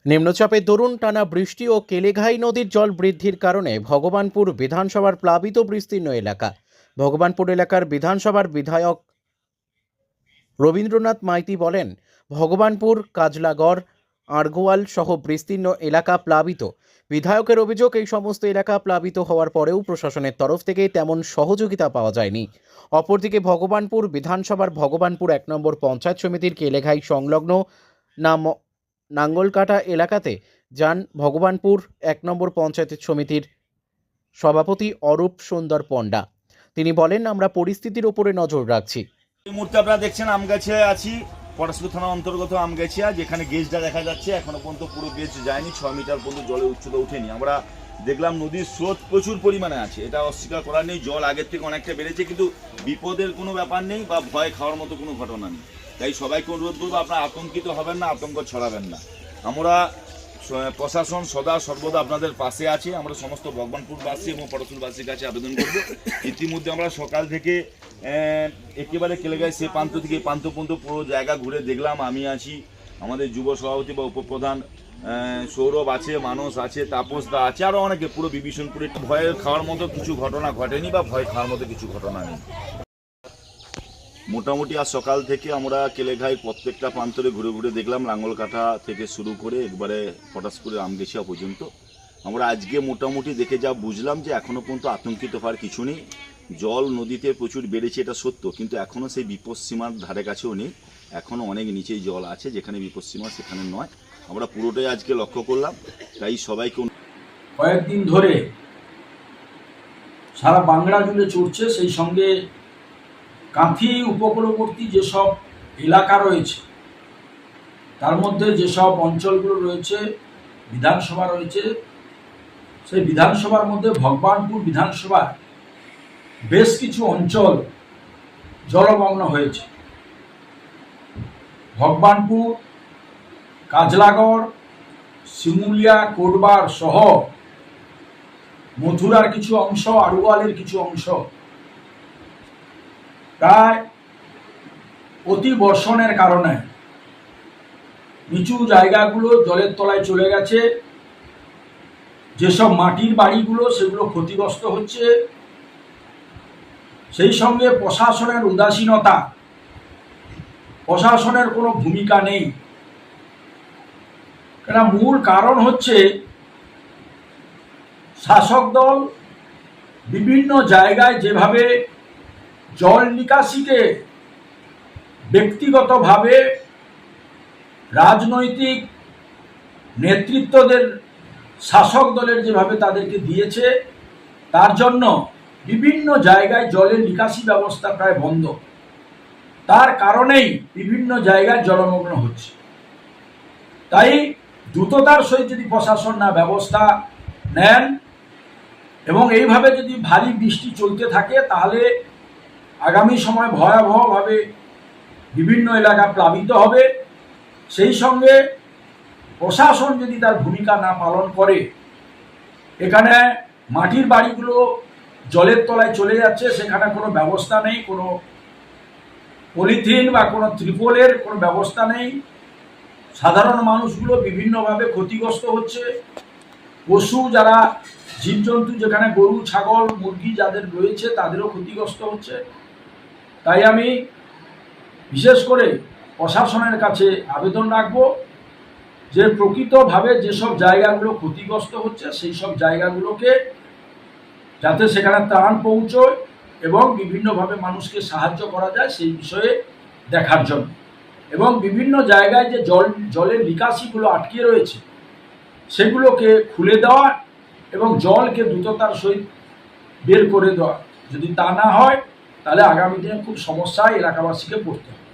নিম্নচাপের দরুন টানা বৃষ্টি ও কেলেঘাই নদীর জল বৃদ্ধির কারণে ভগবানপুর বিধানসভার প্লাবিত বিস্তীর্ণ এলাকা। ভগবানপুর এলাকার বিধানসভার বিধায়ক রবীন্দ্রনাথ মাইতি বলেন, ভগবানপুর, কাজলাগড়, আড়গোয়াল সহ বিস্তীর্ণ এলাকা প্লাবিত। বিধায়কের অভিযোগ, এই সমস্ত এলাকা প্লাবিত হওয়ার পরেও প্রশাসনের তরফ থেকে তেমন সহযোগিতা পাওয়া যায়নি। অপরদিকে ভগবানপুর বিধানসভার ভগবানপুর 1 নম্বর পঞ্চায়েত সমিতির কেলেঘাই সংলগ্ন নাঙ্গলকাটা এলাকাতে যান ভগবানপুর 1 নম্বর পঞ্চায়েত সমিতির সভাপতি অরূপ সুন্দর পণ্ডা। তিনি বলেন, আমরা পরিস্থিতির উপরে নজর রাখছি। এই মুহূর্তে আপনারা দেখছেন আমগাছিয়া আছি, পটাশপুর থানা অন্তর্গত আমগাছিয়া, যেখানে গেজটা দেখা যাচ্ছে। এখনো পর্যন্ত পুরো গেজ যায়নি, 6 মিটার পর্যন্ত জলের উচ্চতা উঠেনি। আমরা দেখলাম নদীর স্রোত প্রচুর পরিমাণে আছে, এটা অস্বীকার করার নেই। জল আগের থেকে অনেকটা বেড়েছে, কিন্তু বিপদের কোনো ব্যাপার নেই বা ভয় খাওয়ার মতো কোনো ঘটনা নেই। তাই সবাইকে অনুরোধ করবো, আপনারা আতঙ্কিত হবেন না, আতঙ্ক ছড়াবেন না। আমরা প্রশাসন সদা সর্বদা আপনাদের পাশে আছে। আমরা সমস্ত ভগবানপুরবাসী এবং পটাশপুরবাসীর কাছে আবেদন করব। ইতিমধ্যে আমরা সকাল থেকে একেবারে কেলেঘাই সে প্রান্ত থেকে প্রান্ত পর্যন্ত পুরো জায়গা ঘুরে দেখলাম। আমি আছি, আমাদের যুব সভাপতি বা উপপ্রধান সৌরভ আছে, মানস আছে, তাপস দা আছে, আরও অনেকে। পুরো বিভীষণপুরে ভয়ের খাওয়ার মতো কিছু ঘটনা ঘটেনি বা ভয় খাওয়ার মতো কিছু ঘটনা নেই। মোটামুটি আজ সকাল থেকে আমরা কেলেঘাই প্রত্যেকটা প্রান্তরে ঘুরে ঘুরে দেখলাম, লাঙ্গলকাটা থেকে শুরু করে একবারে পটাশপুরের আমগেছিয়া পর্যন্ত। আমরা আজকে মোটামুটি দেখে যা বুঝলাম যে এখনও পর্যন্ত আতঙ্কিত হওয়ার কিছু নেই। জল নদীতে প্রচুর বেড়েছে, এটা সত্য, কিন্তু এখনও সেই বিপদসীমার ধারে কাছেও নেই। এখনও অনেক নিচেই জল আছে, যেখানে বিপদসীমা সেখানে নয়। আমরা পুরোটাই আজকে লক্ষ্য করলাম। তাই সবাইকে কয়েকদিন ধরে সারা বাংলা জুড়ে চড়ছে, সেই সঙ্গে কাঁথি উপকূলবর্তী যেসব এলাকা রয়েছে, তার মধ্যে যেসব অঞ্চলগুলো রয়েছে, বিধানসভা রয়েছে, সেই বিধানসভার মধ্যে ভগবানপুর বিধানসভার বেশ কিছু অঞ্চল জলমগ্ন হয়েছে। ভগবানপুর, কাজলাগড়, শিমুলিয়া, কোটবার সহ মথুরার কিছু অংশ, আড়ুয়ালের কিছু অংশ প্রায় অতি বর্ষণের কারণে নিচু জায়গাগুলো জলের তলায় চলে গেছে। যেসব মাটির বাড়িগুলো সেগুলো ক্ষতিগ্রস্ত হচ্ছে। সেই সঙ্গে প্রশাসনের উদাসীনতা, প্রশাসনের কোনো ভূমিকা নেই। কেন, মূল কারণ হচ্ছে শাসক দল বিভিন্ন জায়গায় যেভাবে জল নিকাশিকে ব্যক্তিগতভাবে রাজনৈতিক নেতৃত্বদের, শাসক দলের যেভাবে তাদেরকে দিয়েছে, তার জন্য বিভিন্ন জায়গায় জলের নিকাশি ব্যবস্থা প্রায় বন্ধ। তার কারণেই বিভিন্ন জায়গায় জলমগ্ন হচ্ছে। তাই দ্রুততার সহিত যদি প্রশাসন না ব্যবস্থা নেন এবং এইভাবে যদি ভারী বৃষ্টি চলতে থাকে, তাহলে আগামী সময় ভয়াবহভাবে বিভিন্ন এলাকা প্লাবিত হবে। সেই সঙ্গে প্রশাসন যদি তার ভূমিকা না পালন করে, এখানে মাটির বাড়িগুলো জলের তলায় চলে যাচ্ছে, সেখানে কোনো ব্যবস্থা নেই, কোনো পলিথিন বা কোনো ত্রিপলের কোনো ব্যবস্থা নেই। সাধারণ মানুষগুলো বিভিন্নভাবে ক্ষতিগ্রস্ত হচ্ছে। পশু যারা, জীবজন্তু, যেখানে গরু, ছাগল, মুরগি যাদের রয়েছে, তাদেরও ক্ষতিগ্রস্ত হচ্ছে। তাই আমি বিশেষ করে প্রশাসনের কাছে আবেদন রাখব যে প্রকৃতভাবে যেসব জায়গাগুলো ক্ষতিগ্রস্ত হচ্ছে, সেই সব জায়গাগুলোকে যাতে সেখানে ত্রাণ পৌঁছয় এবং বিভিন্নভাবে মানুষকে সাহায্য করা যায় সেই বিষয়ে দেখার জন্য, এবং বিভিন্ন জায়গায় যে জলের নিকাশিগুলো আটকে রয়েছে সেগুলোকে খুলে দেওয়া এবং জলকে দ্রুততার সহিত বের করে দেওয়া। যদি তা না হয়, তাহলে আগামী দিনে খুব সমস্যায় এলাকাবাসীকে পড়তে হবে।